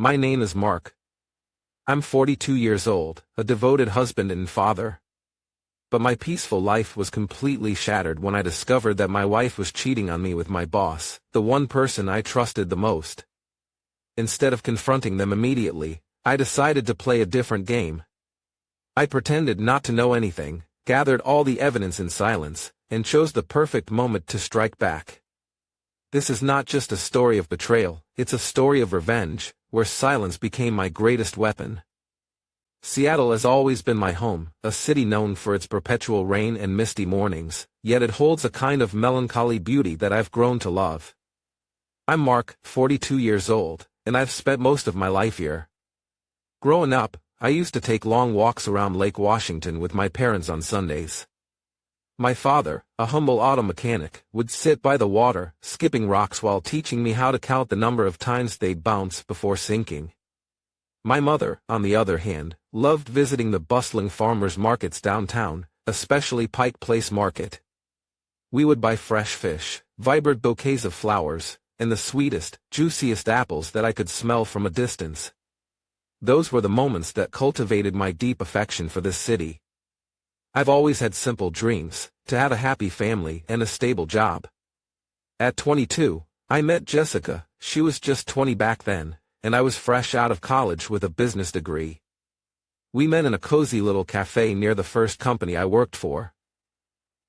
My name is Mark. I'm 42 years old, a devoted husband and father. But my peaceful life was completely shattered when I discovered that my wife was cheating on me with my boss, the one person I trusted the most. Instead of confronting them immediately, I decided to play a different game. I pretended not to know anything, gathered all the evidence in silence, and chose the perfect moment to strike back. This is not just a story of betrayal, it's a story of revenge, where silence became my greatest weapon. Seattle has always been my home, a city known for its perpetual rain and misty mornings, yet it holds a kind of melancholy beauty that I've grown to love. I'm Mark, 42 years old, and I've spent most of my life here. Growing up, I used to take long walks around Lake Washington with my parents on Sundays. My father, a humble auto mechanic, would sit by the water, skipping rocks while teaching me how to count the number of times they'd bounce before sinking. My mother, on the other hand, loved visiting the bustling farmers' markets downtown, especially Pike Place Market. We would buy fresh fish, vibrant bouquets of flowers, and the sweetest, juiciest apples that I could smell from a distance. Those were the moments that cultivated my deep affection for this city. I've always had simple dreams, to have a happy family and a stable job. At 22, I met Jessica. She was just 20 back then, and I was fresh out of college with a business degree. We met in a cozy little cafe near the first company I worked for.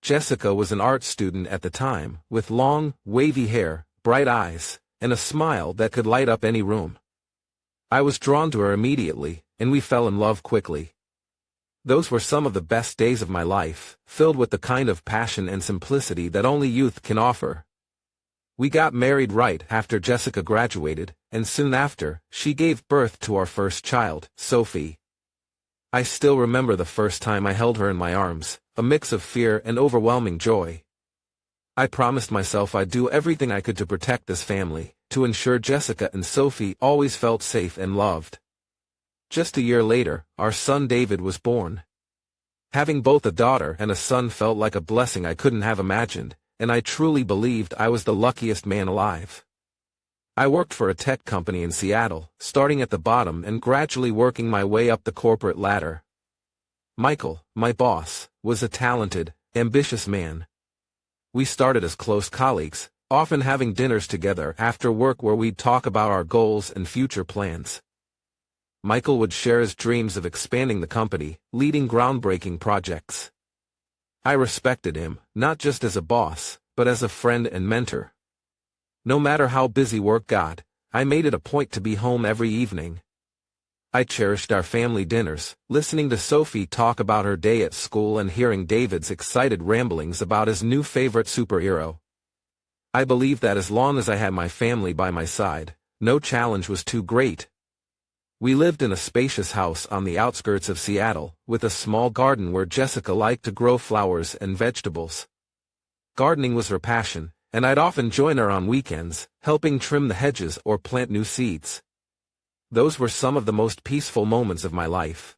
Jessica was an art student at the time, with long, wavy hair, bright eyes, and a smile that could light up any room. I was drawn to her immediately, and we fell in love quickly. Those were some of the best days of my life, filled with the kind of passion and simplicity that only youth can offer. We got married right after Jessica graduated, and soon after, she gave birth to our first child, Sophie. I still remember the first time I held her in my arms, a mix of fear and overwhelming joy. I promised myself I'd do everything I could to protect this family, to ensure Jessica and Sophie always felt safe and loved. Just a year later, our son David was born. Having both a daughter and a son felt like a blessing I couldn't have imagined, and I truly believed I was the luckiest man alive. I worked for a tech company in Seattle, starting at the bottom and gradually working my way up the corporate ladder. Michael, my boss, was a talented, ambitious man. We started as close colleagues, often having dinners together after work where we'd talk about our goals and future plans. Michael would share his dreams of expanding the company, leading groundbreaking projects. I respected him, not just as a boss, but as a friend and mentor. No matter how busy work got, I made it a point to be home every evening. I cherished our family dinners, listening to Sophie talk about her day at school and hearing David's excited ramblings about his new favorite superhero. I believed that as long as I had my family by my side, no challenge was too great. We lived in a spacious house on the outskirts of Seattle, with a small garden where Jessica liked to grow flowers and vegetables. Gardening was her passion, and I'd often join her on weekends, helping trim the hedges or plant new seeds. Those were some of the most peaceful moments of my life.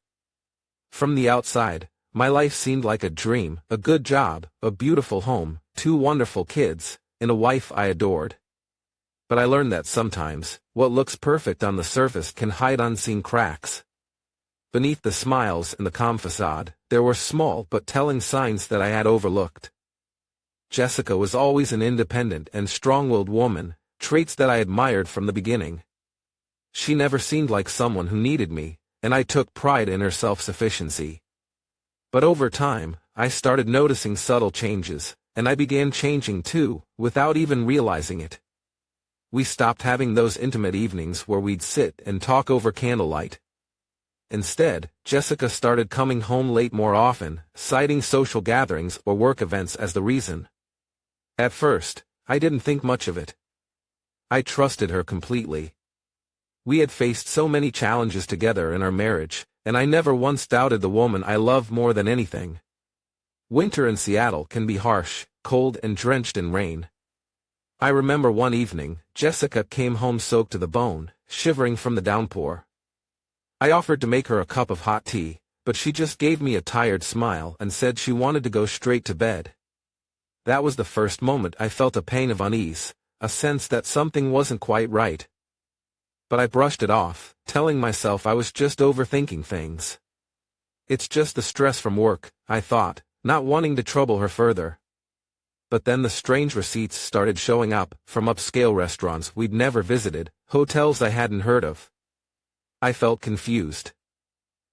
From the outside, my life seemed like a dream, a good job, a beautiful home, 2 wonderful kids, and a wife I adored. But I learned that sometimes, what looks perfect on the surface can hide unseen cracks. Beneath the smiles and the calm facade, there were small but telling signs that I had overlooked. Jessica was always an independent and strong-willed woman, traits that I admired from the beginning. She never seemed like someone who needed me, and I took pride in her self-sufficiency. But over time, I started noticing subtle changes, and I began changing too, without even realizing it. We stopped having those intimate evenings where we'd sit and talk over candlelight. Instead, Jessica started coming home late more often, citing social gatherings or work events as the reason. At first, I didn't think much of it. I trusted her completely. We had faced so many challenges together in our marriage, and I never once doubted the woman I loved more than anything. Winter in Seattle can be harsh, cold and drenched in rain. I remember one evening, Jessica came home soaked to the bone, shivering from the downpour. I offered to make her a cup of hot tea, but she just gave me a tired smile and said she wanted to go straight to bed. That was the first moment I felt a pang of unease, a sense that something wasn't quite right. But I brushed it off, telling myself I was just overthinking things. It's just the stress from work, I thought, not wanting to trouble her further. But then the strange receipts started showing up, from upscale restaurants we'd never visited, hotels I hadn't heard of. I felt confused.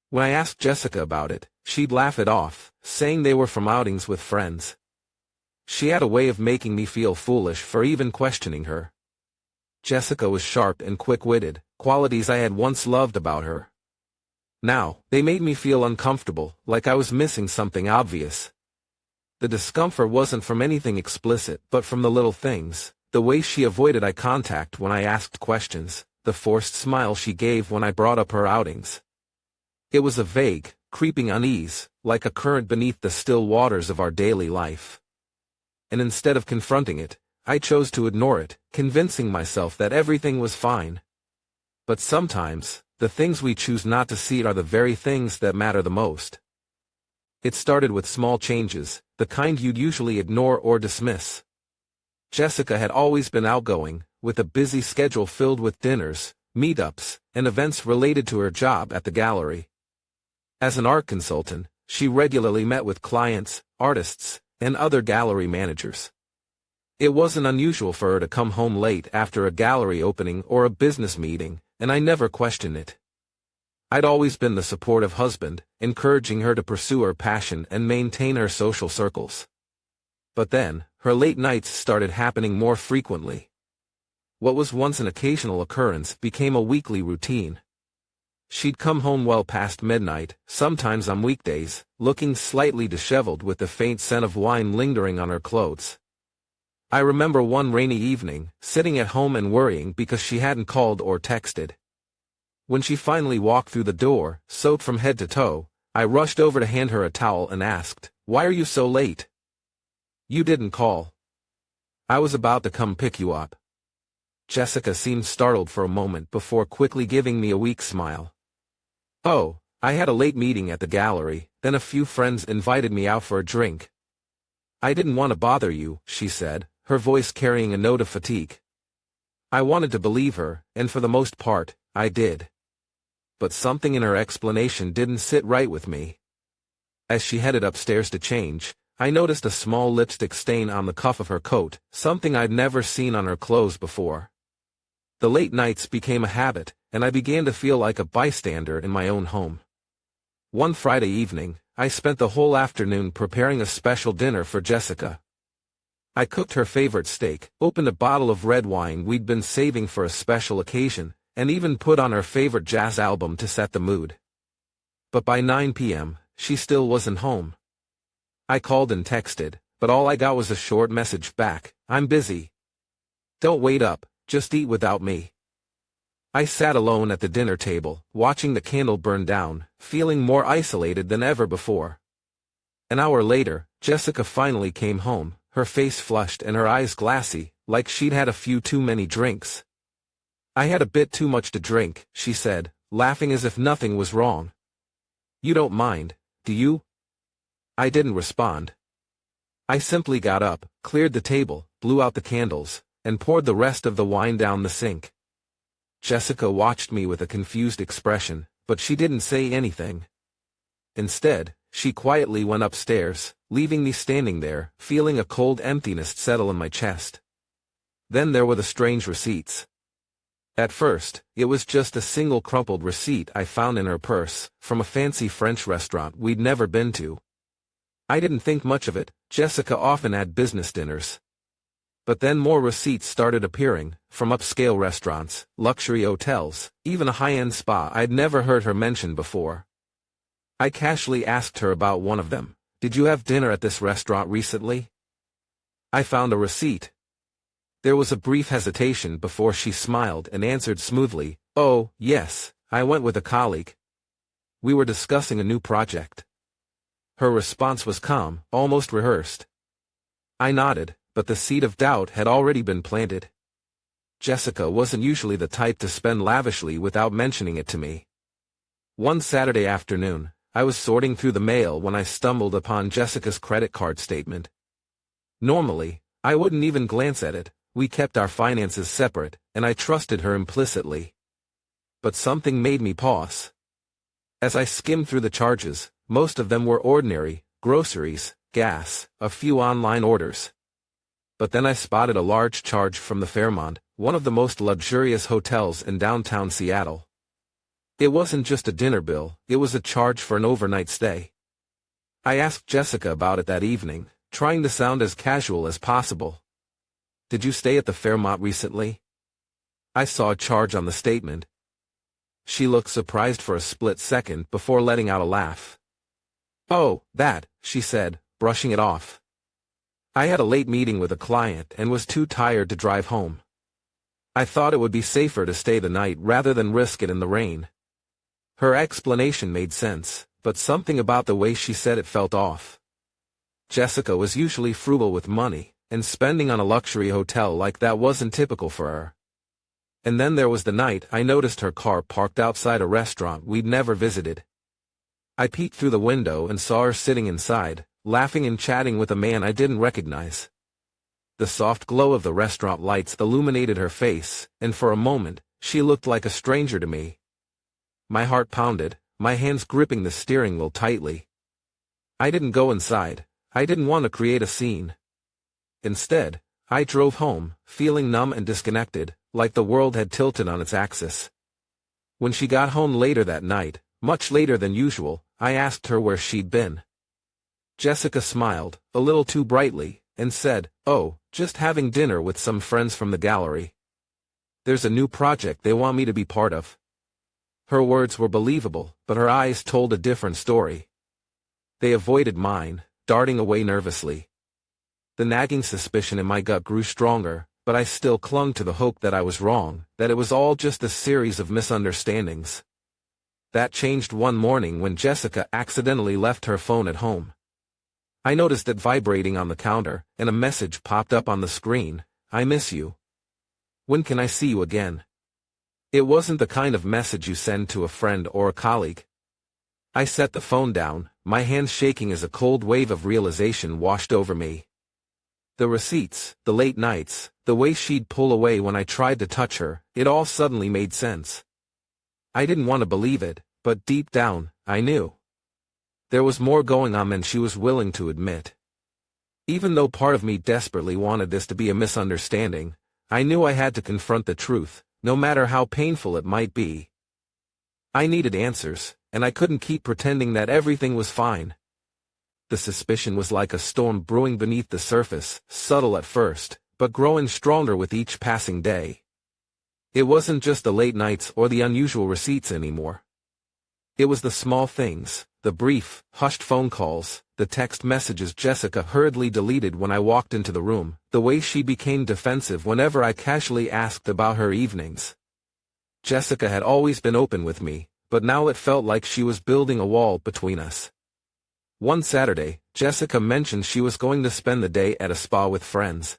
When I asked Jessica about it, she'd laugh it off, saying they were from outings with friends. She had a way of making me feel foolish for even questioning her. Jessica was sharp and quick-witted, qualities I had once loved about her. Now, they made me feel uncomfortable, like I was missing something obvious. The discomfort wasn't from anything explicit, but from the little things, the way she avoided eye contact when I asked questions, the forced smile she gave when I brought up her outings. It was a vague, creeping unease, like a current beneath the still waters of our daily life. And instead of confronting it, I chose to ignore it, convincing myself that everything was fine. But sometimes, the things we choose not to see are the very things that matter the most. It started with small changes, the kind you'd usually ignore or dismiss. Jessica had always been outgoing, with a busy schedule filled with dinners, meetups, and events related to her job at the gallery. As an art consultant, she regularly met with clients, artists, and other gallery managers. It wasn't unusual for her to come home late after a gallery opening or a business meeting, and I never questioned it. I'd always been the supportive husband, encouraging her to pursue her passion and maintain her social circles. But then, her late nights started happening more frequently. What was once an occasional occurrence became a weekly routine. She'd come home well past midnight, sometimes on weekdays, looking slightly disheveled with the faint scent of wine lingering on her clothes. I remember one rainy evening, sitting at home and worrying because she hadn't called or texted. When she finally walked through the door, soaked from head to toe, I rushed over to hand her a towel and asked, "Why are you so late?" "You didn't call. I was about to come pick you up." Jessica seemed startled for a moment before quickly giving me a weak smile. "Oh, I had a late meeting at the gallery, then a few friends invited me out for a drink. I didn't want to bother you," she said, her voice carrying a note of fatigue. I wanted to believe her, and for the most part, I did. But something in her explanation didn't sit right with me. As she headed upstairs to change, I noticed a small lipstick stain on the cuff of her coat, something I'd never seen on her clothes before. The late nights became a habit, and I began to feel like a bystander in my own home. One Friday evening, I spent the whole afternoon preparing a special dinner for Jessica. I cooked her favorite steak, opened a bottle of red wine we'd been saving for a special occasion, and even put on her favorite jazz album to set the mood. But by 9 p.m., she still wasn't home. I called and texted, but all I got was a short message back, "I'm busy. Don't wait up, just eat without me." I sat alone at the dinner table, watching the candle burn down, feeling more isolated than ever before. An hour later, Jessica finally came home, her face flushed and her eyes glassy, like she'd had a few too many drinks. "I had a bit too much to drink," she said, laughing as if nothing was wrong. "You don't mind, do you?" I didn't respond. I simply got up, cleared the table, blew out the candles, and poured the rest of the wine down the sink. Jessica watched me with a confused expression, but she didn't say anything. Instead, she quietly went upstairs, leaving me standing there, feeling a cold emptiness settle in my chest. Then there were the strange receipts. At first, it was just a single crumpled receipt I found in her purse, from a fancy French restaurant we'd never been to. I didn't think much of it, Jessica often had business dinners. But then more receipts started appearing, from upscale restaurants, luxury hotels, even a high-end spa I'd never heard her mention before. I casually asked her about one of them. "Did you have dinner at this restaurant recently?" I found a receipt. There was a brief hesitation before she smiled and answered smoothly, "Oh, yes, I went with a colleague. We were discussing a new project." Her response was calm, almost rehearsed. I nodded, but the seed of doubt had already been planted. Jessica wasn't usually the type to spend lavishly without mentioning it to me. One Saturday afternoon, I was sorting through the mail when I stumbled upon Jessica's credit card statement. Normally, I wouldn't even glance at it. We kept our finances separate, and I trusted her implicitly. But something made me pause. As I skimmed through the charges, most of them were ordinary: groceries, gas, a few online orders. But then I spotted a large charge from the Fairmont, one of the most luxurious hotels in downtown Seattle. It wasn't just a dinner bill, it was a charge for an overnight stay. I asked Jessica about it that evening, trying to sound as casual as possible. "Did you stay at the Fairmont recently?" I saw a charge on the statement. She looked surprised for a split second before letting out a laugh. "Oh, that," she said, brushing it off. "I had a late meeting with a client and was too tired to drive home. I thought it would be safer to stay the night rather than risk it in the rain." Her explanation made sense, but something about the way she said it felt off. Jessica was usually frugal with money, and spending on a luxury hotel like that wasn't typical for her. And then there was the night I noticed her car parked outside a restaurant we'd never visited. I peeked through the window and saw her sitting inside, laughing and chatting with a man I didn't recognize. The soft glow of the restaurant lights illuminated her face, and for a moment, she looked like a stranger to me. My heart pounded, my hands gripping the steering wheel tightly. I didn't go inside. I didn't want to create a scene. Instead, I drove home, feeling numb and disconnected, like the world had tilted on its axis. When she got home later that night, much later than usual, I asked her where she'd been. Jessica smiled, a little too brightly, and said, "Oh, just having dinner with some friends from the gallery. There's a new project they want me to be part of." Her words were believable, but her eyes told a different story. They avoided mine, darting away nervously. The nagging suspicion in my gut grew stronger, but I still clung to the hope that I was wrong, that it was all just a series of misunderstandings. That changed one morning when Jessica accidentally left her phone at home. I noticed it vibrating on the counter, and a message popped up on the screen: "I miss you. When can I see you again?" It wasn't the kind of message you send to a friend or a colleague. I set the phone down, my hands shaking as a cold wave of realization washed over me. The receipts, the late nights, the way she'd pull away when I tried to touch her, it all suddenly made sense. I didn't want to believe it, but deep down, I knew. There was more going on than she was willing to admit. Even though part of me desperately wanted this to be a misunderstanding, I knew I had to confront the truth, no matter how painful it might be. I needed answers, and I couldn't keep pretending that everything was fine. The suspicion was like a storm brewing beneath the surface, subtle at first, but growing stronger with each passing day. It wasn't just the late nights or the unusual receipts anymore. It was the small things, the brief, hushed phone calls, the text messages Jessica hurriedly deleted when I walked into the room, the way she became defensive whenever I casually asked about her evenings. Jessica had always been open with me, but now it felt like she was building a wall between us. One Saturday, Jessica mentioned she was going to spend the day at a spa with friends.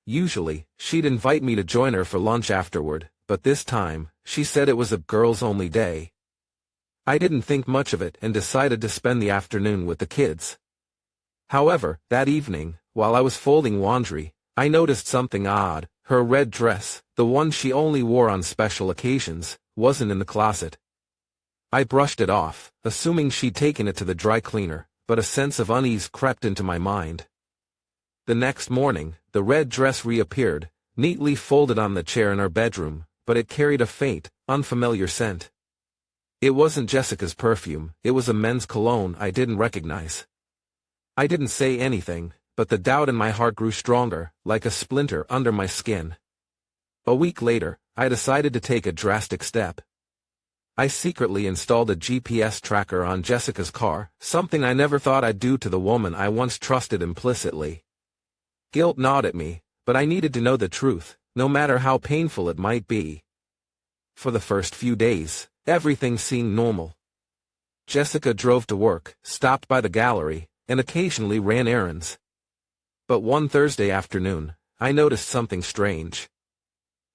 Usually, she'd invite me to join her for lunch afterward, but this time, she said it was a girls-only day. I didn't think much of it and decided to spend the afternoon with the kids. However, that evening, while I was folding laundry, I noticed something odd. Her red dress, the one she only wore on special occasions, wasn't in the closet. I brushed it off, assuming she'd taken it to the dry cleaner, but a sense of unease crept into my mind. The next morning, the red dress reappeared, neatly folded on the chair in her bedroom, but it carried a faint, unfamiliar scent. It wasn't Jessica's perfume, it was a men's cologne I didn't recognize. I didn't say anything, but the doubt in my heart grew stronger, like a splinter under my skin. A week later, I decided to take a drastic step. I secretly installed a GPS tracker on Jessica's car, something I never thought I'd do to the woman I once trusted implicitly. Guilt gnawed at me, but I needed to know the truth, no matter how painful it might be. For the first few days, everything seemed normal. Jessica drove to work, stopped by the gallery, and occasionally ran errands. But one Thursday afternoon, I noticed something strange.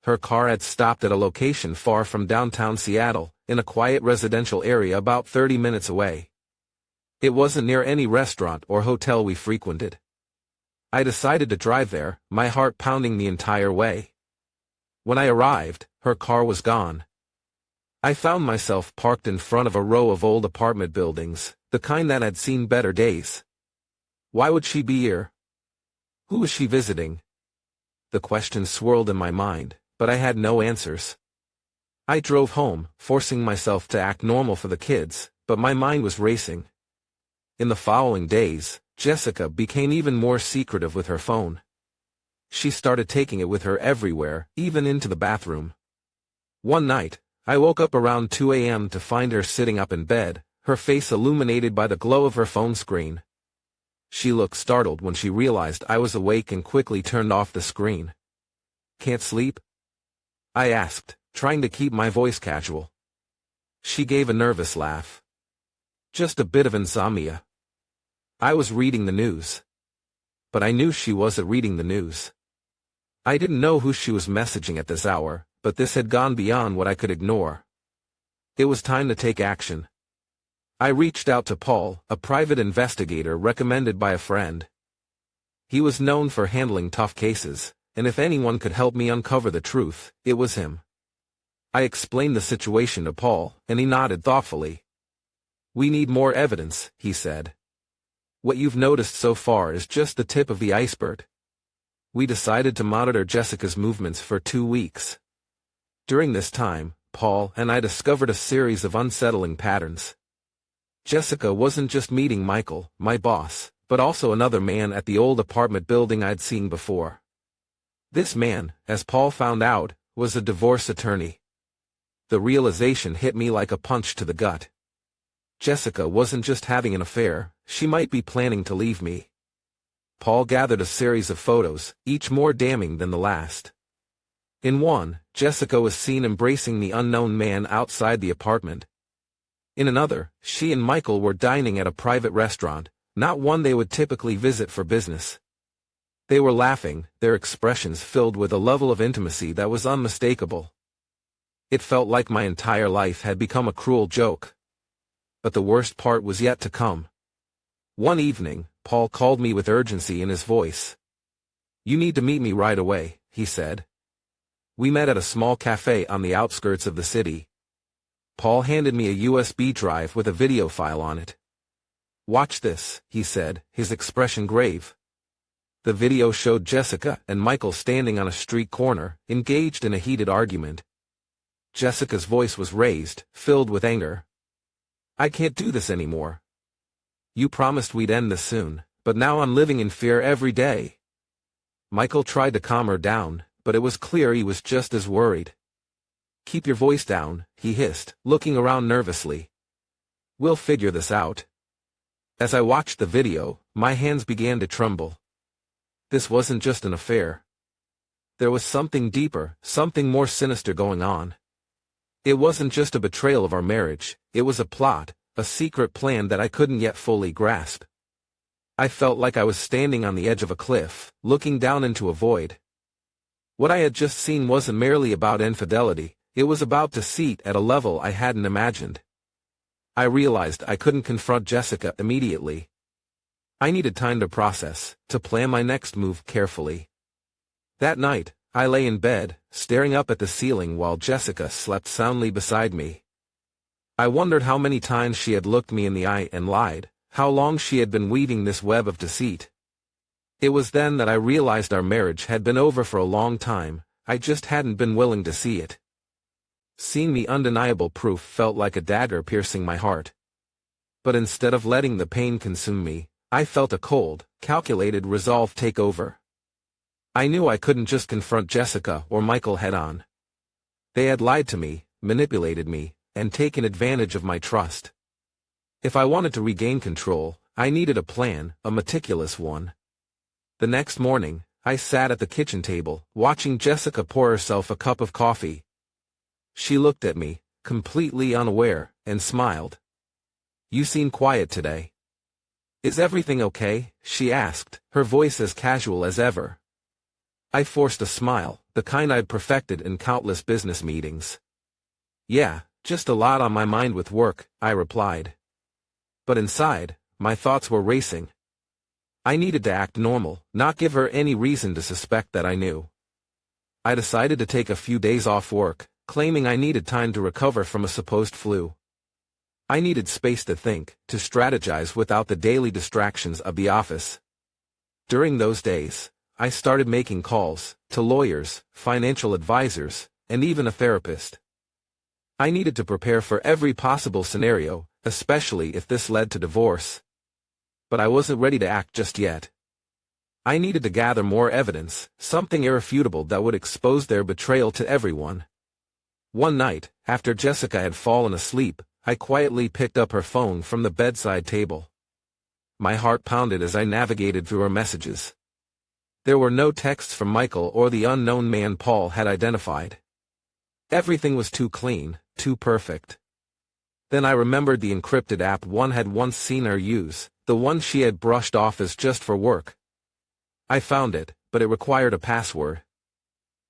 Her car had stopped at a location far from downtown Seattle, in a quiet residential area about 30 minutes away. It wasn't near any restaurant or hotel we frequented. I decided to drive there, my heart pounding the entire way. When I arrived, her car was gone. I found myself parked in front of a row of old apartment buildings, the kind that had seen better days. Why would she be here? Who was she visiting? The questions swirled in my mind, but I had no answers. I drove home, forcing myself to act normal for the kids, but my mind was racing. In the following days, Jessica became even more secretive with her phone. She started taking it with her everywhere, even into the bathroom. One night, I woke up around 2 a.m. to find her sitting up in bed, her face illuminated by the glow of her phone screen. She looked startled when she realized I was awake and quickly turned off the screen. "Can't sleep?" I asked, trying to keep my voice casual. She gave a nervous laugh. "Just a bit of insomnia." I was reading the news. But I knew she wasn't reading the news. I didn't know who she was messaging at this hour, but this had gone beyond what I could ignore. It was time to take action. I reached out to Paul, a private investigator recommended by a friend. He was known for handling tough cases, and if anyone could help me uncover the truth, it was him. I explained the situation to Paul, and he nodded thoughtfully. "We need more evidence," he said. "What you've noticed so far is just the tip of the iceberg." We decided to monitor Jessica's movements for 2 weeks. During this time, Paul and I discovered a series of unsettling patterns. Jessica wasn't just meeting Michael, my boss, but also another man at the old apartment building I'd seen before. This man, as Paul found out, was a divorce attorney. The realization hit me like a punch to the gut. Jessica wasn't just having an affair, she might be planning to leave me. Paul gathered a series of photos, each more damning than the last. In one, Jessica was seen embracing the unknown man outside the apartment. In another, she and Michael were dining at a private restaurant, not one they would typically visit for business. They were laughing, their expressions filled with a level of intimacy that was unmistakable. It felt like my entire life had become a cruel joke. But the worst part was yet to come. One evening, Paul called me with urgency in his voice. "You need to meet me right away," he said. We met at a small cafe on the outskirts of the city. Paul handed me a USB drive with a video file on it. "Watch this," he said, his expression grave. The video showed Jessica and Michael standing on a street corner, engaged in a heated argument. Jessica's voice was raised, filled with anger. "I can't do this anymore. You promised we'd end this soon, but now I'm living in fear every day." Michael tried to calm her down, but it was clear he was just as worried. "Keep your voice down," he hissed, looking around nervously. "We'll figure this out." As I watched the video, my hands began to tremble. This wasn't just an affair. There was something deeper, something more sinister going on. It wasn't just a betrayal of our marriage, it was a plot, a secret plan that I couldn't yet fully grasp. I felt like I was standing on the edge of a cliff, looking down into a void. What I had just seen wasn't merely about infidelity, it was about deceit at a level I hadn't imagined. I realized I couldn't confront Jessica immediately. I needed time to process, to plan my next move carefully. That night, I lay in bed, staring up at the ceiling while Jessica slept soundly beside me. I wondered how many times she had looked me in the eye and lied, how long she had been weaving this web of deceit. It was then that I realized our marriage had been over for a long time, I just hadn't been willing to see it. Seeing the undeniable proof felt like a dagger piercing my heart. But instead of letting the pain consume me, I felt a cold, calculated resolve take over. I knew I couldn't just confront Jessica or Michael head-on. They had lied to me, manipulated me, and taken advantage of my trust. If I wanted to regain control, I needed a plan, a meticulous one. The next morning, I sat at the kitchen table, watching Jessica pour herself a cup of coffee. She looked at me, completely unaware, and smiled. "You seem quiet today." "Is everything okay?" she asked, her voice as casual as ever. I forced a smile, the kind I'd perfected in countless business meetings. "Yeah, just a lot on my mind with work," I replied. But inside, my thoughts were racing. I needed to act normal, not give her any reason to suspect that I knew. I decided to take a few days off work, claiming I needed time to recover from a supposed flu. I needed space to think, to strategize without the daily distractions of the office. During those days, I started making calls to lawyers, financial advisors, and even a therapist. I needed to prepare for every possible scenario, especially if this led to divorce. But I wasn't ready to act just yet. I needed to gather more evidence, something irrefutable that would expose their betrayal to everyone. One night, after Jessica had fallen asleep, I quietly picked up her phone from the bedside table. My heart pounded as I navigated through her messages. There were no texts from Michael or the unknown man Paul had identified. Everything was too clean, too perfect. Then I remembered the encrypted app one had once seen her use, the one she had brushed off as just for work. I found it, but it required a password.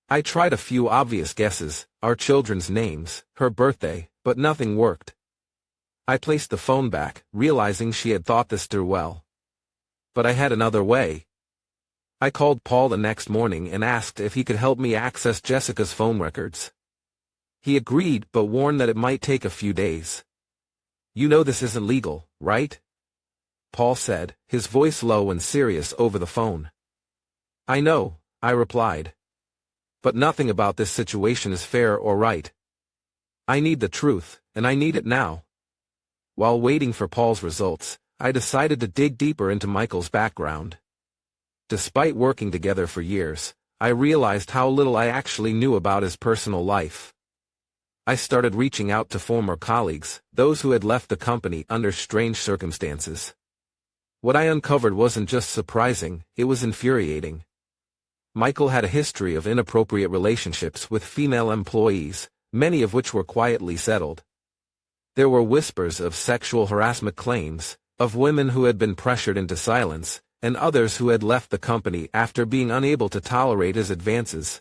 I tried a few obvious guesses, our children's names, her birthday, but nothing worked. I placed the phone back, realizing she had thought this through well. But I had another way. I called Paul the next morning and asked if he could help me access Jessica's phone records. He agreed, but warned that it might take a few days. "You know this isn't legal, right?" Paul said, his voice low and serious over the phone. "I know," I replied. "But nothing about this situation is fair or right. I need the truth, and I need it now." While waiting for Paul's results, I decided to dig deeper into Michael's background. Despite working together for years, I realized how little I actually knew about his personal life. I started reaching out to former colleagues, those who had left the company under strange circumstances. What I uncovered wasn't just surprising, it was infuriating. Michael had a history of inappropriate relationships with female employees, many of which were quietly settled. There were whispers of sexual harassment claims, of women who had been pressured into silence, and others who had left the company after being unable to tolerate his advances.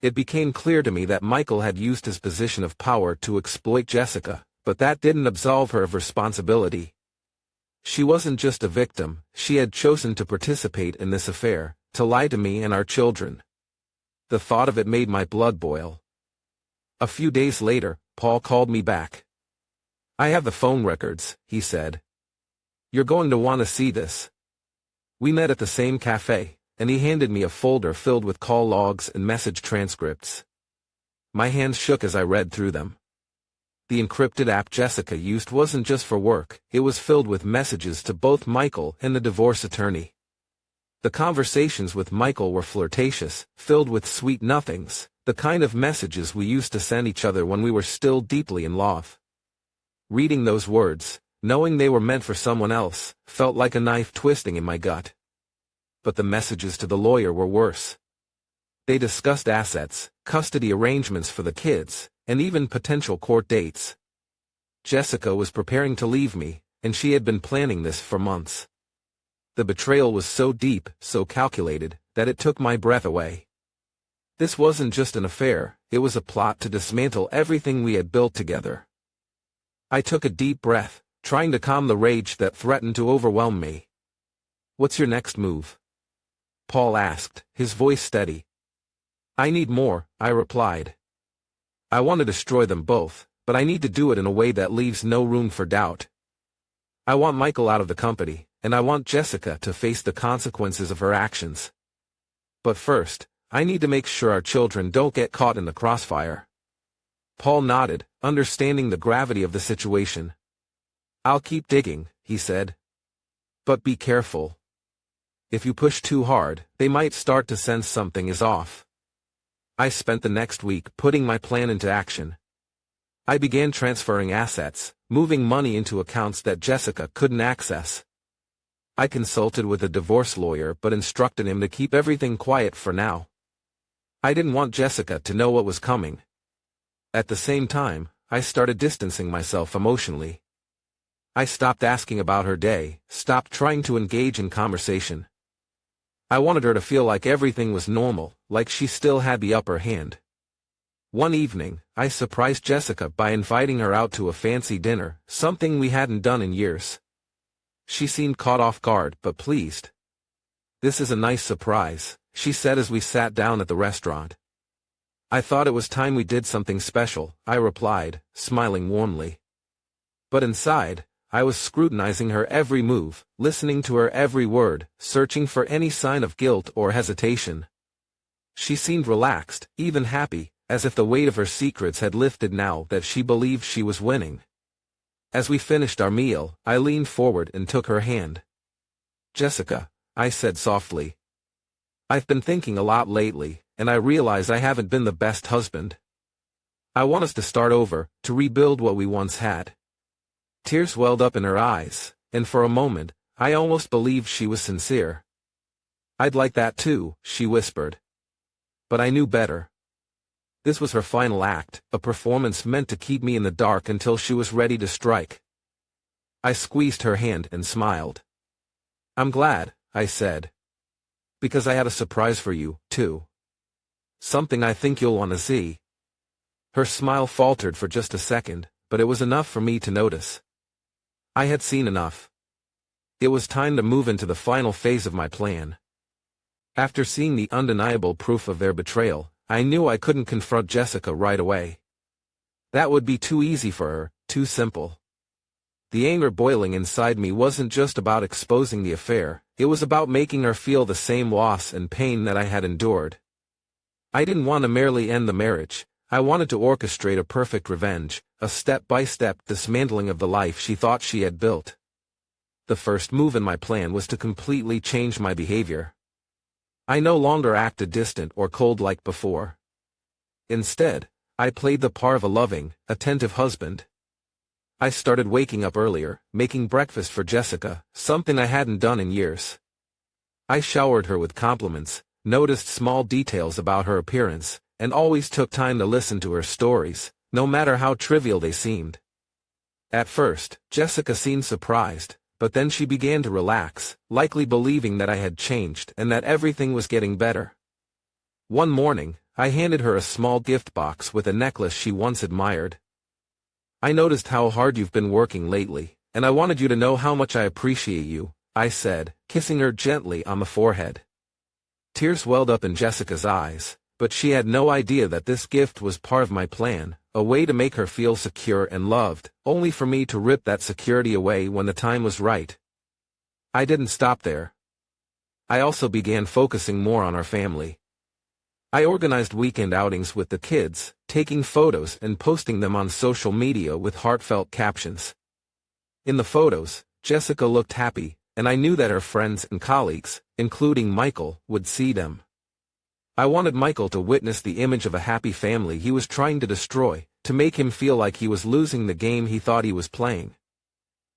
It became clear to me that Michael had used his position of power to exploit Jessica, but that didn't absolve her of responsibility. She wasn't just a victim, she had chosen to participate in this affair, to lie to me and our children. The thought of it made my blood boil. A few days later, Paul called me back. "I have the phone records," he said. "You're going to want to see this." We met at the same cafe, and he handed me a folder filled with call logs and message transcripts. My hands shook as I read through them. The encrypted app Jessica used wasn't just for work, it was filled with messages to both Michael and the divorce attorney. The conversations with Michael were flirtatious, filled with sweet nothings, the kind of messages we used to send each other when we were still deeply in love. Reading those words, knowing they were meant for someone else, felt like a knife twisting in my gut. But the messages to the lawyer were worse. They discussed assets, custody arrangements for the kids, and even potential court dates. Jessica was preparing to leave me, and she had been planning this for months. The betrayal was so deep, so calculated, that it took my breath away. This wasn't just an affair, it was a plot to dismantle everything we had built together. I took a deep breath, trying to calm the rage that threatened to overwhelm me. "What's your next move?" Paul asked, his voice steady. "I need more," I replied. "I want to destroy them both, but I need to do it in a way that leaves no room for doubt. I want Michael out of the company, and I want Jessica to face the consequences of her actions. But first, I need to make sure our children don't get caught in the crossfire." Paul nodded, understanding the gravity of the situation. "I'll keep digging," he said. "But be careful. If you push too hard, they might start to sense something is off." I spent the next week putting my plan into action. I began transferring assets, moving money into accounts that Jessica couldn't access. I consulted with a divorce lawyer but instructed him to keep everything quiet for now. I didn't want Jessica to know what was coming. At the same time, I started distancing myself emotionally. I stopped asking about her day, stopped trying to engage in conversation. I wanted her to feel like everything was normal, like she still had the upper hand. One evening, I surprised Jessica by inviting her out to a fancy dinner, something we hadn't done in years. She seemed caught off guard but pleased. "This is a nice surprise," she said as we sat down at the restaurant. I thought it was time we did something special, I replied, smiling warmly. But inside, I was scrutinizing her every move, listening to her every word, searching for any sign of guilt or hesitation. She seemed relaxed, even happy, as if the weight of her secrets had lifted now that she believed she was winning. As we finished our meal, I leaned forward and took her hand. "Jessica," I said softly. "I've been thinking a lot lately, and I realize I haven't been the best husband. I want us to start over, to rebuild what we once had." Tears welled up in her eyes, and for a moment, I almost believed she was sincere. "I'd like that too," she whispered. But I knew better. This was her final act, a performance meant to keep me in the dark until she was ready to strike. I squeezed her hand and smiled. "I'm glad," I said. "Because I had a surprise for you, too. Something I think you'll want to see." Her smile faltered for just a second, but it was enough for me to notice. I had seen enough. It was time to move into the final phase of my plan. After seeing the undeniable proof of their betrayal, I knew I couldn't confront Jessica right away. That would be too easy for her, too simple. The anger boiling inside me wasn't just about exposing the affair, it was about making her feel the same loss and pain that I had endured. I didn't want to merely end the marriage, I wanted to orchestrate a perfect revenge, a step-by-step dismantling of the life she thought she had built. The first move in my plan was to completely change my behavior. I no longer acted distant or cold like before. Instead, I played the part of a loving, attentive husband. I started waking up earlier, making breakfast for Jessica, something I hadn't done in years. I showered her with compliments, noticed small details about her appearance, and always took time to listen to her stories, no matter how trivial they seemed. At first, Jessica seemed surprised, but then she began to relax, likely believing that I had changed and that everything was getting better. One morning, I handed her a small gift box with a necklace she once admired. "I noticed how hard you've been working lately, and I wanted you to know how much I appreciate you," I said, kissing her gently on the forehead. Tears welled up in Jessica's eyes, but she had no idea that this gift was part of my plan, a way to make her feel secure and loved, only for me to rip that security away when the time was right. I didn't stop there. I also began focusing more on our family. I organized weekend outings with the kids, taking photos and posting them on social media with heartfelt captions. In the photos, Jessica looked happy, and I knew that her friends and colleagues, including Michael, would see them. I wanted Michael to witness the image of a happy family he was trying to destroy, to make him feel like he was losing the game he thought he was playing.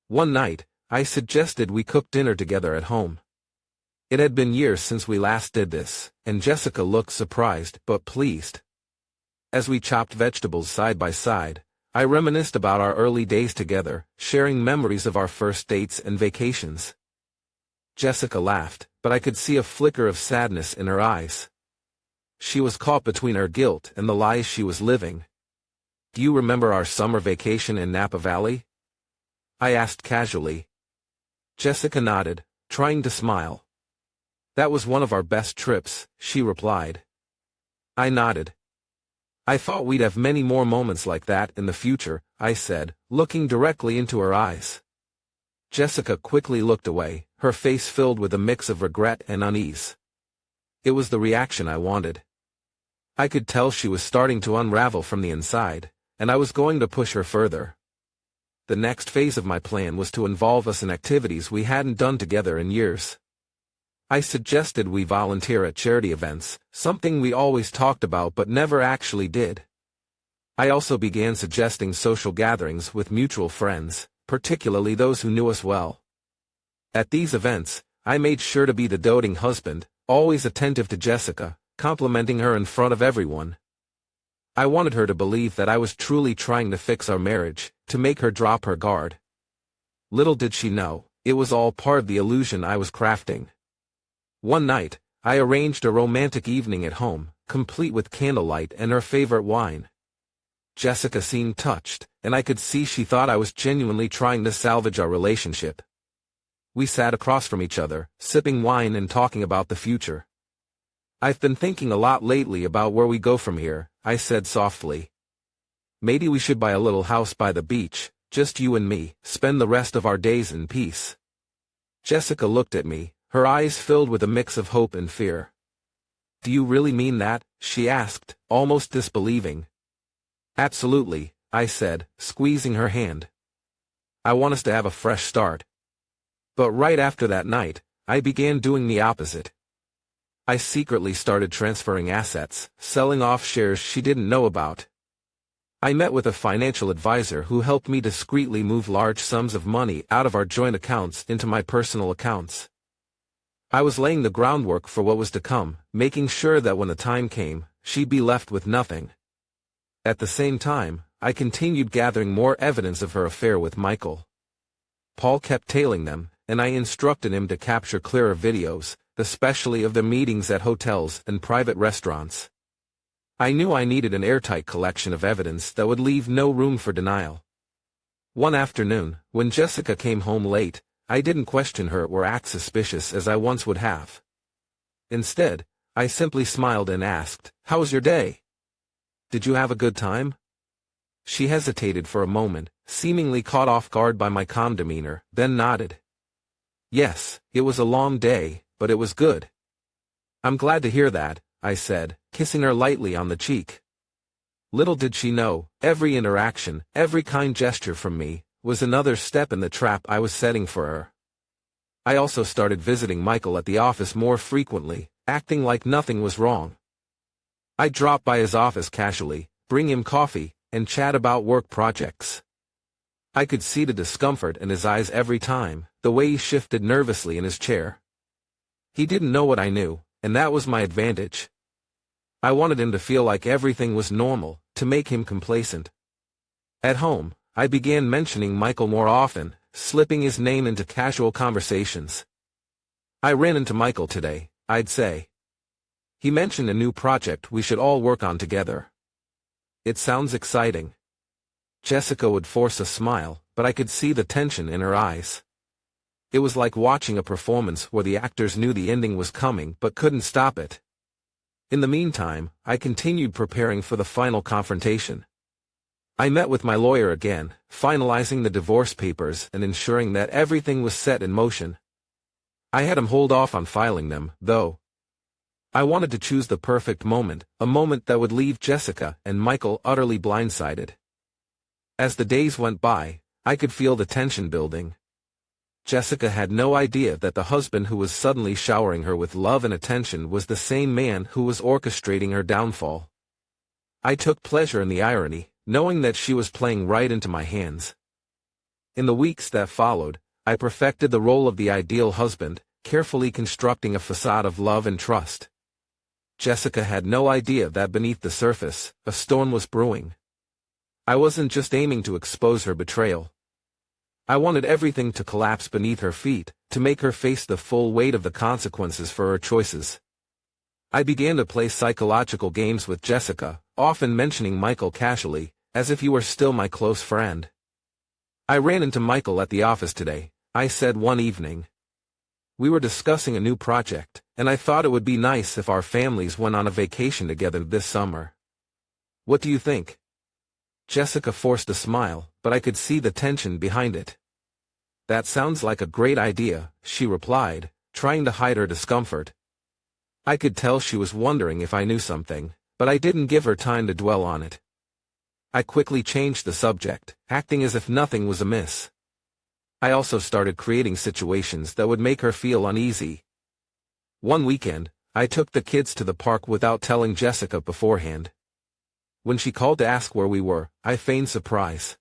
One night, I suggested we cook dinner together at home. It had been years since we last did this, and Jessica looked surprised but pleased. As we chopped vegetables side by side, I reminisced about our early days together, sharing memories of our first dates and vacations. Jessica laughed, but I could see a flicker of sadness in her eyes. She was caught between her guilt and the lies she was living. "Do you remember our summer vacation in Napa Valley?" I asked casually. Jessica nodded, trying to smile. "That was one of our best trips," she replied. I nodded. "I thought we'd have many more moments like that in the future," I said, looking directly into her eyes. Jessica quickly looked away, her face filled with a mix of regret and unease. It was the reaction I wanted. I could tell she was starting to unravel from the inside, and I was going to push her further. The next phase of my plan was to involve us in activities we hadn't done together in years. I suggested we volunteer at charity events, something we always talked about but never actually did. I also began suggesting social gatherings with mutual friends, particularly those who knew us well. At these events, I made sure to be the doting husband, always attentive to Jessica, complimenting her in front of everyone. I wanted her to believe that I was truly trying to fix our marriage, to make her drop her guard. Little did she know, it was all part of the illusion I was crafting. One night, I arranged a romantic evening at home, complete with candlelight and her favorite wine. Jessica seemed touched, and I could see she thought I was genuinely trying to salvage our relationship. We sat across from each other, sipping wine and talking about the future. "I've been thinking a lot lately about where we go from here," I said softly. Maybe we should buy a little house by the beach, just you and me, spend the rest of our days in peace. Jessica looked at me, her eyes filled with a mix of hope and fear. Do you really mean that? She asked, almost disbelieving. Absolutely, I said, squeezing her hand. I want us to have a fresh start. But right after that night, I began doing the opposite. I secretly started transferring assets, selling off shares she didn't know about. I met with a financial advisor who helped me discreetly move large sums of money out of our joint accounts into my personal accounts. I was laying the groundwork for what was to come, making sure that when the time came, she'd be left with nothing. At the same time, I continued gathering more evidence of her affair with Michael. Paul kept tailing them, and I instructed him to capture clearer videos, especially of the meetings at hotels and private restaurants. I knew I needed an airtight collection of evidence that would leave no room for denial. One afternoon, when Jessica came home late, I didn't question her or act suspicious as I once would have. Instead, I simply smiled and asked, "How was your day? Did you have a good time?" She hesitated for a moment, seemingly caught off guard by my calm demeanor, then nodded. "Yes, it was a long day, but it was good." "I'm glad to hear that," I said, kissing her lightly on the cheek. Little did she know, every interaction, every kind gesture from me, was another step in the trap I was setting for her. I also started visiting Michael at the office more frequently, acting like nothing was wrong. I'd drop by his office casually, bring him coffee, and chat about work projects. I could see the discomfort in his eyes every time, the way he shifted nervously in his chair. He didn't know what I knew, and that was my advantage. I wanted him to feel like everything was normal, to make him complacent. At home, I began mentioning Michael more often, slipping his name into casual conversations. "I ran into Michael today," I'd say. "He mentioned a new project we should all work on together." "It sounds exciting." Jessica would force a smile, but I could see the tension in her eyes. It was like watching a performance where the actors knew the ending was coming but couldn't stop it. In the meantime, I continued preparing for the final confrontation. I met with my lawyer again, finalizing the divorce papers and ensuring that everything was set in motion. I had him hold off on filing them, though. I wanted to choose the perfect moment, a moment that would leave Jessica and Michael utterly blindsided. As the days went by, I could feel the tension building. Jessica had no idea that the husband who was suddenly showering her with love and attention was the same man who was orchestrating her downfall. I took pleasure in the irony, knowing that she was playing right into my hands. In the weeks that followed, I perfected the role of the ideal husband, carefully constructing a facade of love and trust. Jessica had no idea that beneath the surface, a storm was brewing. I wasn't just aiming to expose her betrayal. I wanted everything to collapse beneath her feet, to make her face the full weight of the consequences for her choices. I began to play psychological games with Jessica, often mentioning Michael casually, as if he were still my close friend. "I ran into Michael at the office today," I said one evening. "We were discussing a new project, and I thought it would be nice if our families went on a vacation together this summer. What do you think?" Jessica forced a smile, but I could see the tension behind it. "That sounds like a great idea," she replied, trying to hide her discomfort. I could tell she was wondering if I knew something, but I didn't give her time to dwell on it. I quickly changed the subject, acting as if nothing was amiss. I also started creating situations that would make her feel uneasy. One weekend, I took the kids to the park without telling Jessica beforehand. When she called to ask where we were, I feigned surprise.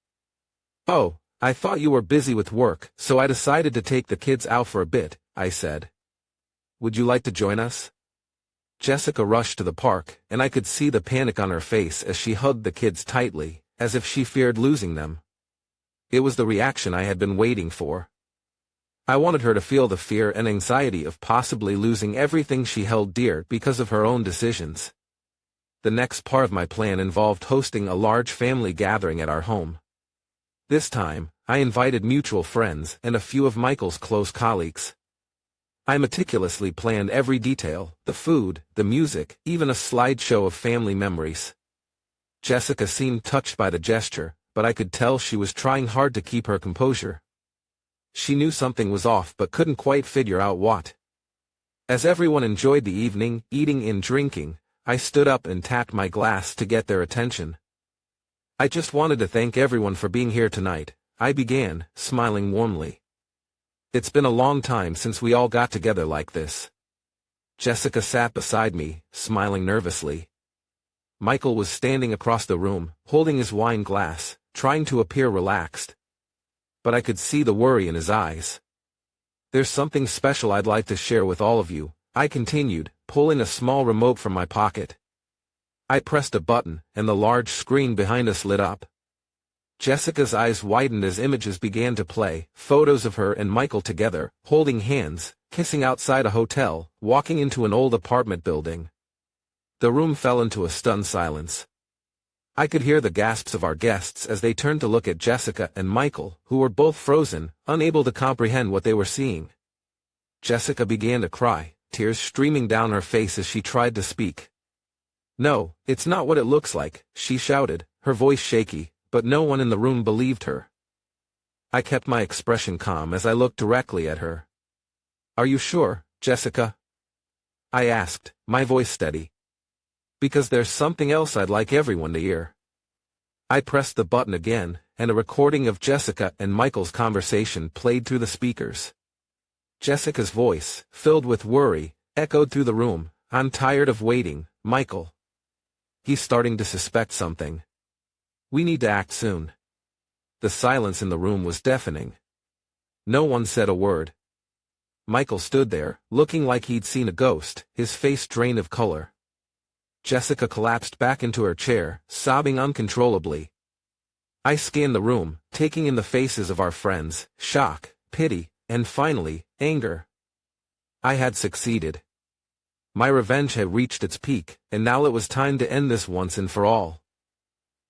"Oh, I thought you were busy with work, so I decided to take the kids out for a bit," I said. "Would you like to join us?" Jessica rushed to the park, and I could see the panic on her face as she hugged the kids tightly, as if she feared losing them. It was the reaction I had been waiting for. I wanted her to feel the fear and anxiety of possibly losing everything she held dear because of her own decisions. The next part of my plan involved hosting a large family gathering at our home. This time, I invited mutual friends and a few of Michael's close colleagues. I meticulously planned every detail, the food, the music, even a slideshow of family memories. Jessica seemed touched by the gesture, but I could tell she was trying hard to keep her composure. She knew something was off but couldn't quite figure out what. As everyone enjoyed the evening, eating and drinking, I stood up and tapped my glass to get their attention. I just wanted to thank everyone for being here tonight, I began, smiling warmly. It's been a long time since we all got together like this. Jessica sat beside me, smiling nervously. Michael was standing across the room, holding his wine glass, trying to appear relaxed. But I could see the worry in his eyes. There's something special I'd like to share with all of you, I continued, pulling a small remote from my pocket. I pressed a button, and the large screen behind us lit up. Jessica's eyes widened as images began to play, photos of her and Michael together, holding hands, kissing outside a hotel, walking into an old apartment building. The room fell into a stunned silence. I could hear the gasps of our guests as they turned to look at Jessica and Michael, who were both frozen, unable to comprehend what they were seeing. Jessica began to cry, tears streaming down her face as she tried to speak. "No, it's not what it looks like," she shouted, her voice shaky, but no one in the room believed her. I kept my expression calm as I looked directly at her. "Are you sure, Jessica?" I asked, my voice steady. "Because there's something else I'd like everyone to hear." I pressed the button again, and a recording of Jessica and Michael's conversation played through the speakers. Jessica's voice, filled with worry, echoed through the room. "I'm tired of waiting, Michael. He's starting to suspect something. We need to act soon." The silence in the room was deafening. No one said a word. Michael stood there, looking like he'd seen a ghost, his face drained of color. Jessica collapsed back into her chair, sobbing uncontrollably. I scanned the room, taking in the faces of our friends, shock, pity, and finally, anger. I had succeeded. My revenge had reached its peak, and now it was time to end this once and for all.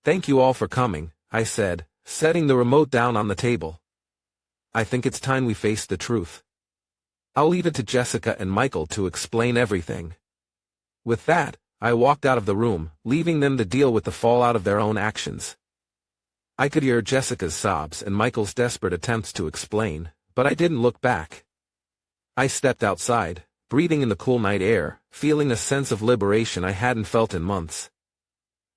"Thank you all for coming," I said, setting the remote down on the table. "I think it's time we face the truth. I'll leave it to Jessica and Michael to explain everything." With that, I walked out of the room, leaving them to deal with the fallout of their own actions. I could hear Jessica's sobs and Michael's desperate attempts to explain, but I didn't look back. I stepped outside, breathing in the cool night air, feeling a sense of liberation I hadn't felt in months.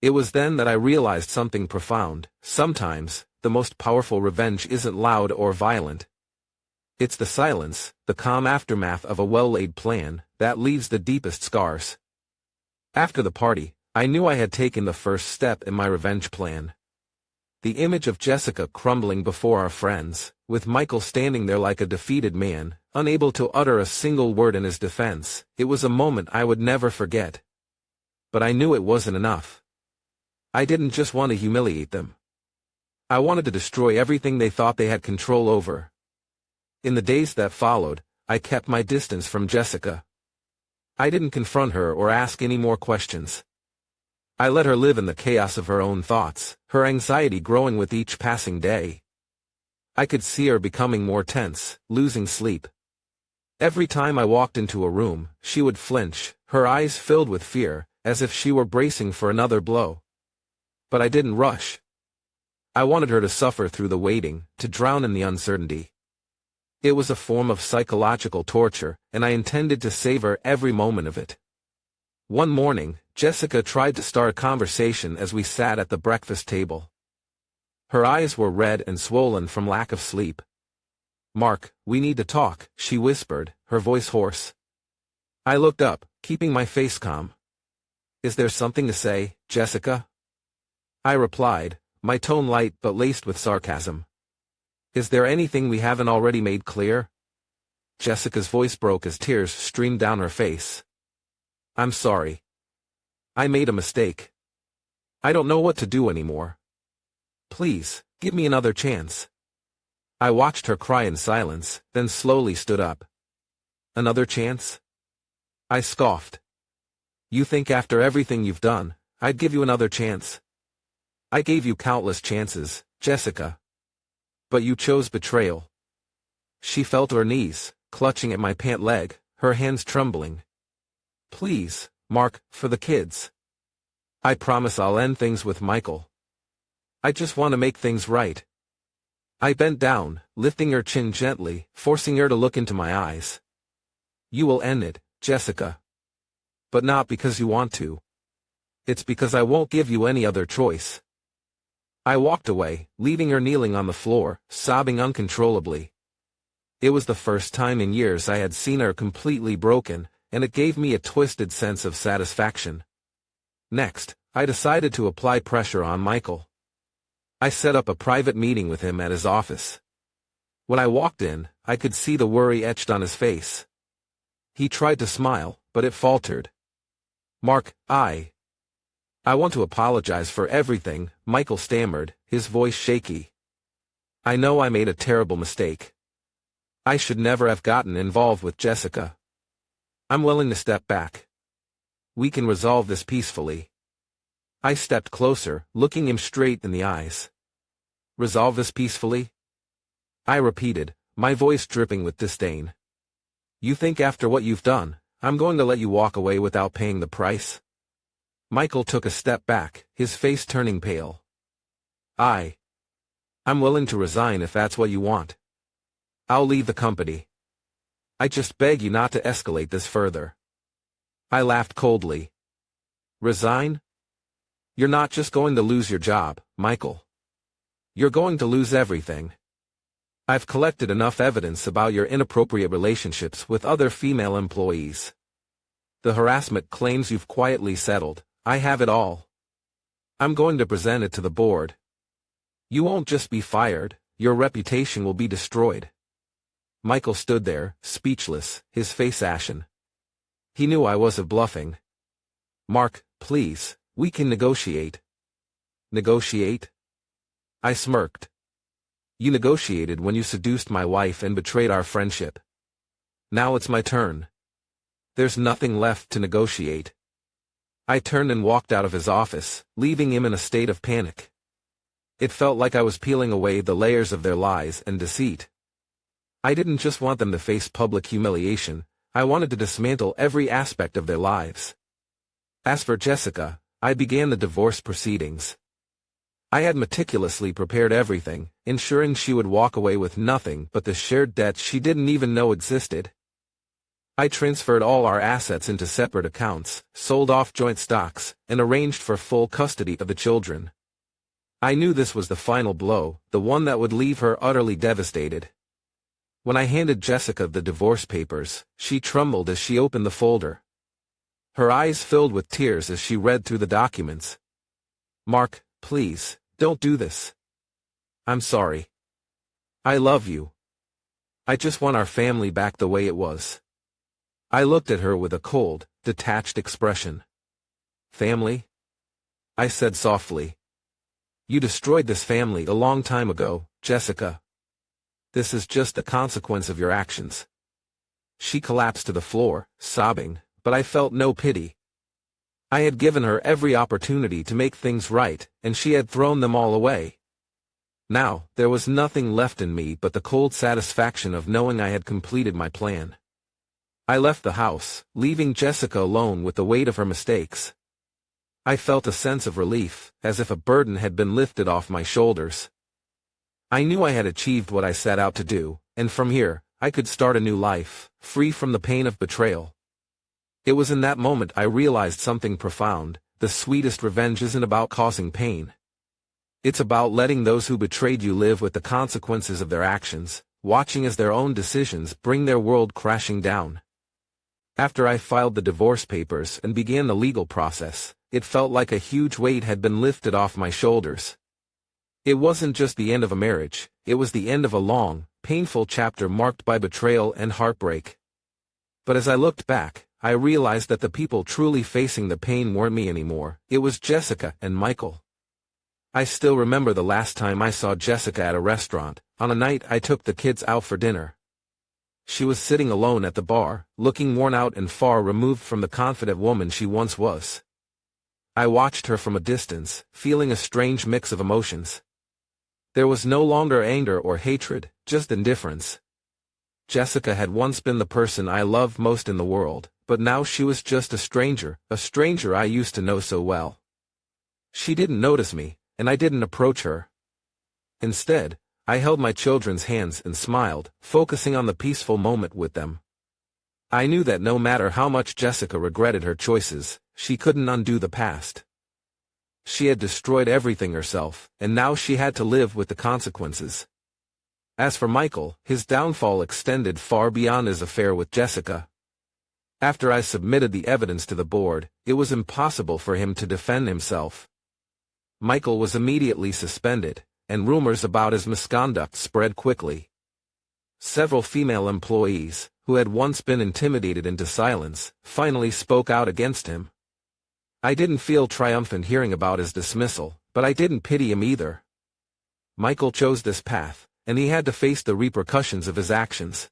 It was then that I realized something profound. Sometimes, the most powerful revenge isn't loud or violent. It's the silence, the calm aftermath of a well-laid plan, that leaves the deepest scars. After the party, I knew I had taken the first step in my revenge plan. The image of Jessica crumbling before our friends, with Michael standing there like a defeated man, unable to utter a single word in his defense, it was a moment I would never forget. But I knew it wasn't enough. I didn't just want to humiliate them. I wanted to destroy everything they thought they had control over. In the days that followed, I kept my distance from Jessica. I didn't confront her or ask any more questions. I let her live in the chaos of her own thoughts, her anxiety growing with each passing day. I could see her becoming more tense, losing sleep. Every time I walked into a room, she would flinch, her eyes filled with fear, as if she were bracing for another blow. But I didn't rush. I wanted her to suffer through the waiting, to drown in the uncertainty. It was a form of psychological torture, and I intended to savor every moment of it. One morning, Jessica tried to start a conversation as we sat at the breakfast table. Her eyes were red and swollen from lack of sleep. "Mark, we need to talk," she whispered, her voice hoarse. I looked up, keeping my face calm. "Is there something to say, Jessica?" I replied, my tone light but laced with sarcasm. "Is there anything we haven't already made clear?" Jessica's voice broke as tears streamed down her face. "I'm sorry. I made a mistake. I don't know what to do anymore. Please, give me another chance." I watched her cry in silence, then slowly stood up. "Another chance?" I scoffed. "You think after everything you've done, I'd give you another chance? I gave you countless chances, Jessica. But you chose betrayal." She fell to her knees, clutching at my pant leg, her hands trembling. "Please, Mark, for the kids." I promise I'll end things with Michael. I just want to make things right. I bent down, lifting her chin gently, forcing her to look into my eyes. You will end it, Jessica. But not because you want to. It's because I won't give you any other choice. I walked away, leaving her kneeling on the floor, sobbing uncontrollably. It was the first time in years I had seen her completely broken, and it gave me a twisted sense of satisfaction. Next, I decided to apply pressure on Michael. I set up a private meeting with him at his office. When I walked in, I could see the worry etched on his face. He tried to smile, but it faltered. Mark, I want to apologize for everything, Michael stammered, his voice shaky. I know I made a terrible mistake. I should never have gotten involved with Jessica. I'm willing to step back. We can resolve this peacefully. I stepped closer, looking him straight in the eyes. Resolve this peacefully? I repeated, my voice dripping with disdain. You think after what you've done, I'm going to let you walk away without paying the price? Michael took a step back, his face turning pale. I'm willing to resign if that's what you want. I'll leave the company. I just beg you not to escalate this further. I laughed coldly. Resign? You're not just going to lose your job, Michael. You're going to lose everything. I've collected enough evidence about your inappropriate relationships with other female employees. The harassment claims you've quietly settled. I have it all. I'm going to present it to the board. You won't just be fired, your reputation will be destroyed. Michael stood there, speechless, his face ashen. He knew I wasn't bluffing. Mark, please, we can negotiate. Negotiate? I smirked. You negotiated when you seduced my wife and betrayed our friendship. Now it's my turn. There's nothing left to negotiate. I turned and walked out of his office, leaving him in a state of panic. It felt like I was peeling away the layers of their lies and deceit. I didn't just want them to face public humiliation, I wanted to dismantle every aspect of their lives. As for Jessica, I began the divorce proceedings. I had meticulously prepared everything, ensuring she would walk away with nothing but the shared debts she didn't even know existed. I transferred all our assets into separate accounts, sold off joint stocks, and arranged for full custody of the children. I knew this was the final blow, the one that would leave her utterly devastated. When I handed Jessica the divorce papers, she trembled as she opened the folder. Her eyes filled with tears as she read through the documents. Mark, please, don't do this. I'm sorry. I love you. I just want our family back the way it was. I looked at her with a cold, detached expression. Family? I said softly. You destroyed this family a long time ago, Jessica. This is just the consequence of your actions. She collapsed to the floor, sobbing, but I felt no pity. I had given her every opportunity to make things right, and she had thrown them all away. Now, there was nothing left in me but the cold satisfaction of knowing I had completed my plan. I left the house, leaving Jessica alone with the weight of her mistakes. I felt a sense of relief, as if a burden had been lifted off my shoulders. I knew I had achieved what I set out to do, and from here, I could start a new life, free from the pain of betrayal. It was in that moment I realized something profound: the sweetest revenge isn't about causing pain. It's about letting those who betrayed you live with the consequences of their actions, watching as their own decisions bring their world crashing down. After I filed the divorce papers and began the legal process, it felt like a huge weight had been lifted off my shoulders. It wasn't just the end of a marriage, it was the end of a long, painful chapter marked by betrayal and heartbreak. But as I looked back, I realized that the people truly facing the pain weren't me anymore, it was Jessica and Michael. I still remember the last time I saw Jessica at a restaurant, on a night I took the kids out for dinner. She was sitting alone at the bar, looking worn out and far removed from the confident woman she once was. I watched her from a distance, feeling a strange mix of emotions. There was no longer anger or hatred, just indifference. Jessica had once been the person I loved most in the world, but now she was just a stranger I used to know so well. She didn't notice me, and I didn't approach her. Instead, I held my children's hands and smiled, focusing on the peaceful moment with them. I knew that no matter how much Jessica regretted her choices, she couldn't undo the past. She had destroyed everything herself, and now she had to live with the consequences. As for Michael, his downfall extended far beyond his affair with Jessica. After I submitted the evidence to the board, it was impossible for him to defend himself. Michael was immediately suspended, and rumors about his misconduct spread quickly. Several female employees, who had once been intimidated into silence, finally spoke out against him. I didn't feel triumphant hearing about his dismissal, but I didn't pity him either. Michael chose this path, and he had to face the repercussions of his actions.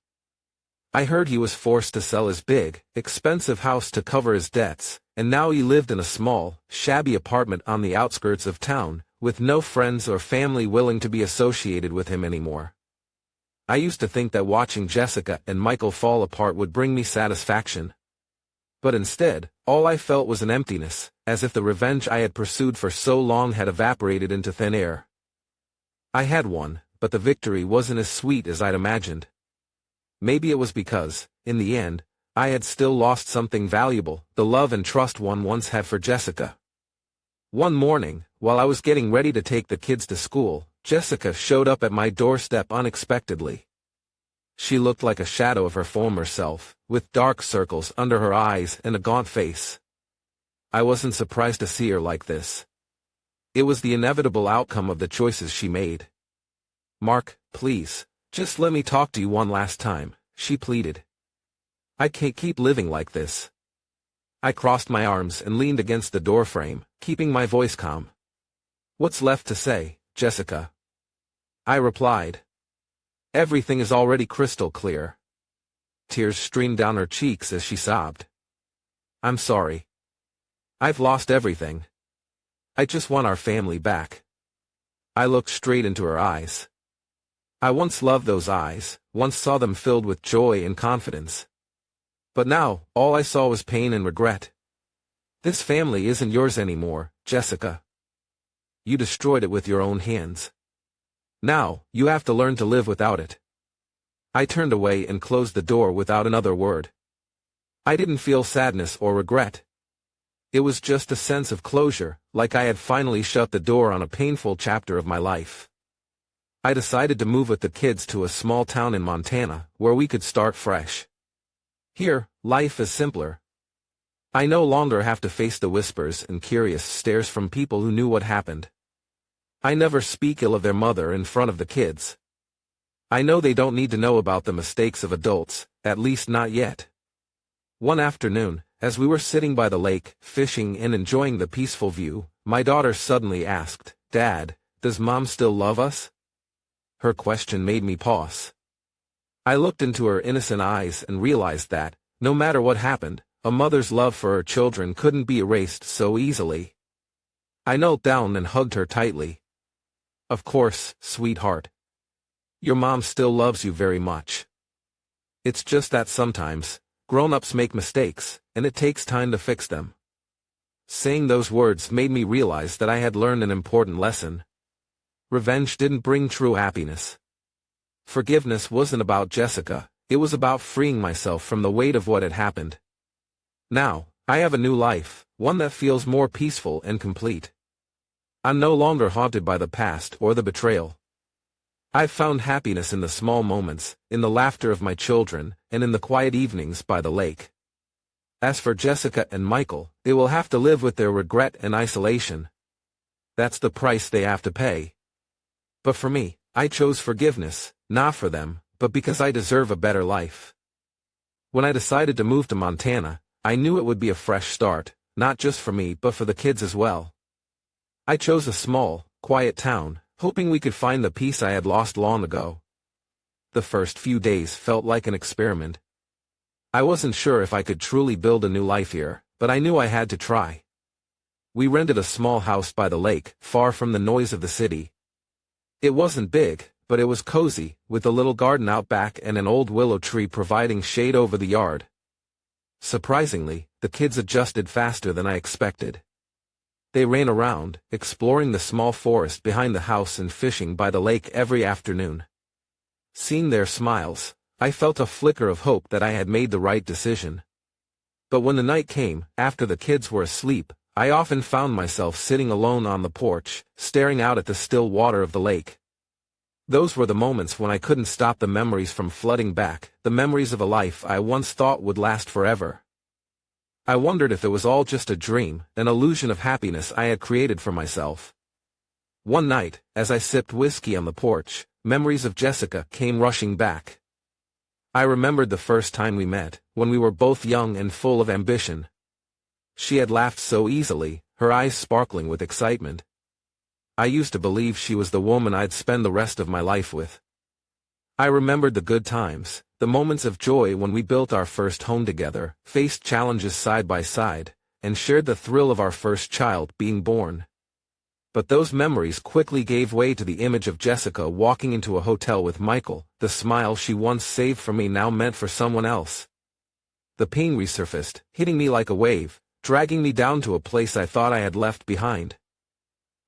I heard he was forced to sell his big, expensive house to cover his debts, and now he lived in a small, shabby apartment on the outskirts of town, with no friends or family willing to be associated with him anymore. I used to think that watching Jessica and Michael fall apart would bring me satisfaction. But instead, all I felt was an emptiness, as if the revenge I had pursued for so long had evaporated into thin air. I had won, but the victory wasn't as sweet as I'd imagined. Maybe it was because, in the end, I had still lost something valuable, the love and trust one once had for Jessica. One morning, while I was getting ready to take the kids to school, Jessica showed up at my doorstep unexpectedly. She looked like a shadow of her former self, with dark circles under her eyes and a gaunt face. I wasn't surprised to see her like this. It was the inevitable outcome of the choices she made. "Mark, please, just let me talk to you one last time," she pleaded. "I can't keep living like this." I crossed my arms and leaned against the doorframe, keeping my voice calm. "What's left to say, Jessica?" I replied. "Everything is already crystal clear." Tears streamed down her cheeks as she sobbed. "I'm sorry. I've lost everything. I just want our family back." I looked straight into her eyes. I once loved those eyes, once saw them filled with joy and confidence. But now, all I saw was pain and regret. "This family isn't yours anymore, Jessica. You destroyed it with your own hands. Now, you have to learn to live without it." I turned away and closed the door without another word. I didn't feel sadness or regret. It was just a sense of closure, like I had finally shut the door on a painful chapter of my life. I decided to move with the kids to a small town in Montana, where we could start fresh. Here, life is simpler. I no longer have to face the whispers and curious stares from people who knew what happened. I never speak ill of their mother in front of the kids. I know they don't need to know about the mistakes of adults, at least not yet. One afternoon, as we were sitting by the lake, fishing and enjoying the peaceful view, my daughter suddenly asked, "Dad, does Mom still love us?" Her question made me pause. I looked into her innocent eyes and realized that, no matter what happened, a mother's love for her children couldn't be erased so easily. I knelt down and hugged her tightly. "Of course, sweetheart. Your mom still loves you very much. It's just that sometimes, grown-ups make mistakes, and it takes time to fix them." Saying those words made me realize that I had learned an important lesson. Revenge didn't bring true happiness. Forgiveness wasn't about Jessica, it was about freeing myself from the weight of what had happened. Now, I have a new life, one that feels more peaceful and complete. I'm no longer haunted by the past or the betrayal. I've found happiness in the small moments, in the laughter of my children, and in the quiet evenings by the lake. As for Jessica and Michael, they will have to live with their regret and isolation. That's the price they have to pay. But for me, I chose forgiveness, not for them, but because I deserve a better life. When I decided to move to Montana, I knew it would be a fresh start, not just for me but for the kids as well. I chose a small, quiet town, hoping we could find the peace I had lost long ago. The first few days felt like an experiment. I wasn't sure if I could truly build a new life here, but I knew I had to try. We rented a small house by the lake, far from the noise of the city. It wasn't big, but it was cozy, with a little garden out back and an old willow tree providing shade over the yard. Surprisingly, the kids adjusted faster than I expected. They ran around, exploring the small forest behind the house and fishing by the lake every afternoon. Seeing their smiles, I felt a flicker of hope that I had made the right decision. But when the night came, after the kids were asleep, I often found myself sitting alone on the porch, staring out at the still water of the lake. Those were the moments when I couldn't stop the memories from flooding back, the memories of a life I once thought would last forever. I wondered if it was all just a dream, an illusion of happiness I had created for myself. One night, as I sipped whiskey on the porch, memories of Jessica came rushing back. I remembered the first time we met, when we were both young and full of ambition. She had laughed so easily, her eyes sparkling with excitement. I used to believe she was the woman I'd spend the rest of my life with. I remembered the good times, the moments of joy when we built our first home together, faced challenges side by side, and shared the thrill of our first child being born. But those memories quickly gave way to the image of Jessica walking into a hotel with Michael. The smile she once saved for me now meant for someone else. The pain resurfaced, hitting me like a wave, dragging me down to a place I thought I had left behind.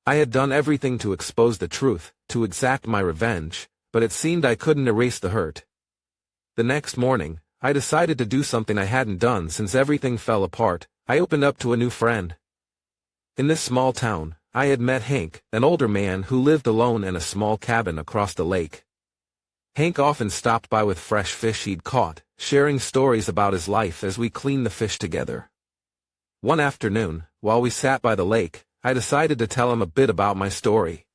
I had done everything to expose the truth, to exact my revenge, but it seemed I couldn't erase the hurt. The next morning, I decided to do something I hadn't done since everything fell apart. I opened up to a new friend. In this small town, I had met Hank, an older man who lived alone in a small cabin across the lake. Hank often stopped by with fresh fish he'd caught, sharing stories about his life as we cleaned the fish together. One afternoon, while we sat by the lake, I decided to tell him a bit about my story.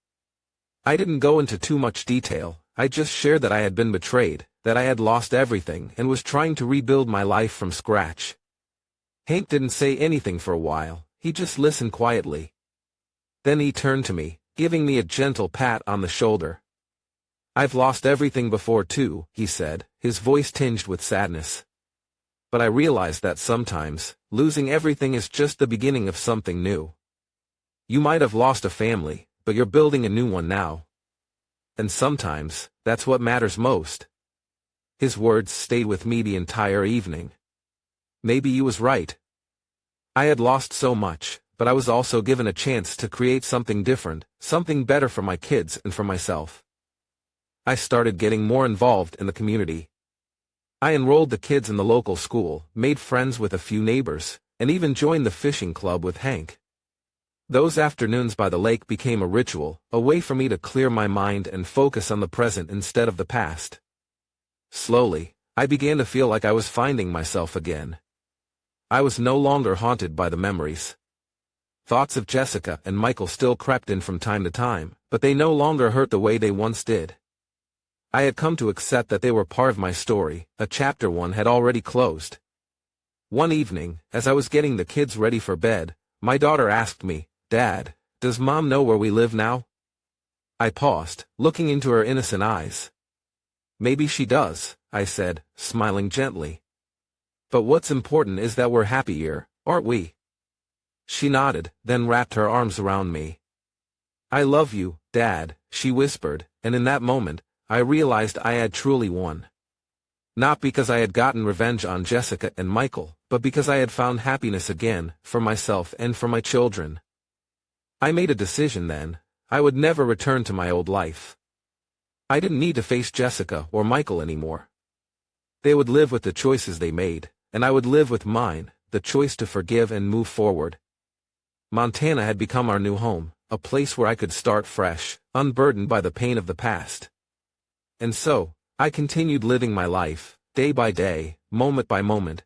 I didn't go into too much detail, I just shared that I had been betrayed, that I had lost everything and was trying to rebuild my life from scratch. Hank didn't say anything for a while, he just listened quietly. Then he turned to me, giving me a gentle pat on the shoulder. "I've lost everything before too," he said, his voice tinged with sadness. "But I realized that sometimes, losing everything is just the beginning of something new. You might have lost a family, but you're building a new one now. And sometimes, that's what matters most." His words stayed with me the entire evening. Maybe he was right. I had lost so much, but I was also given a chance to create something different, something better for my kids and for myself. I started getting more involved in the community. I enrolled the kids in the local school, made friends with a few neighbors, and even joined the fishing club with Hank. Those afternoons by the lake became a ritual, a way for me to clear my mind and focus on the present instead of the past. Slowly, I began to feel like I was finding myself again. I was no longer haunted by the memories. Thoughts of Jessica and Michael still crept in from time to time, but they no longer hurt the way they once did. I had come to accept that they were part of my story, a chapter one had already closed. One evening, as I was getting the kids ready for bed, my daughter asked me, "Dad, does Mom know where we live now?" I paused, looking into her innocent eyes. "Maybe she does," I said, smiling gently. "But what's important is that we're happy here, aren't we?" She nodded, then wrapped her arms around me. "I love you, Dad," she whispered, and in that moment, I realized I had truly won. Not because I had gotten revenge on Jessica and Michael, but because I had found happiness again, for myself and for my children. I made a decision then. I would never return to my old life. I didn't need to face Jessica or Michael anymore. They would live with the choices they made, and I would live with mine, the choice to forgive and move forward. Montana had become our new home, a place where I could start fresh, unburdened by the pain of the past. And so, I continued living my life, day by day, moment by moment.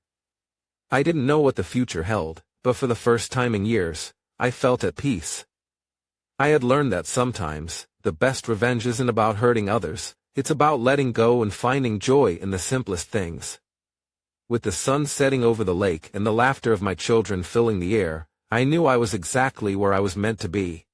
I didn't know what the future held, but for the first time in years, I felt at peace. I had learned that sometimes, the best revenge isn't about hurting others, it's about letting go and finding joy in the simplest things. With the sun setting over the lake and the laughter of my children filling the air, I knew I was exactly where I was meant to be.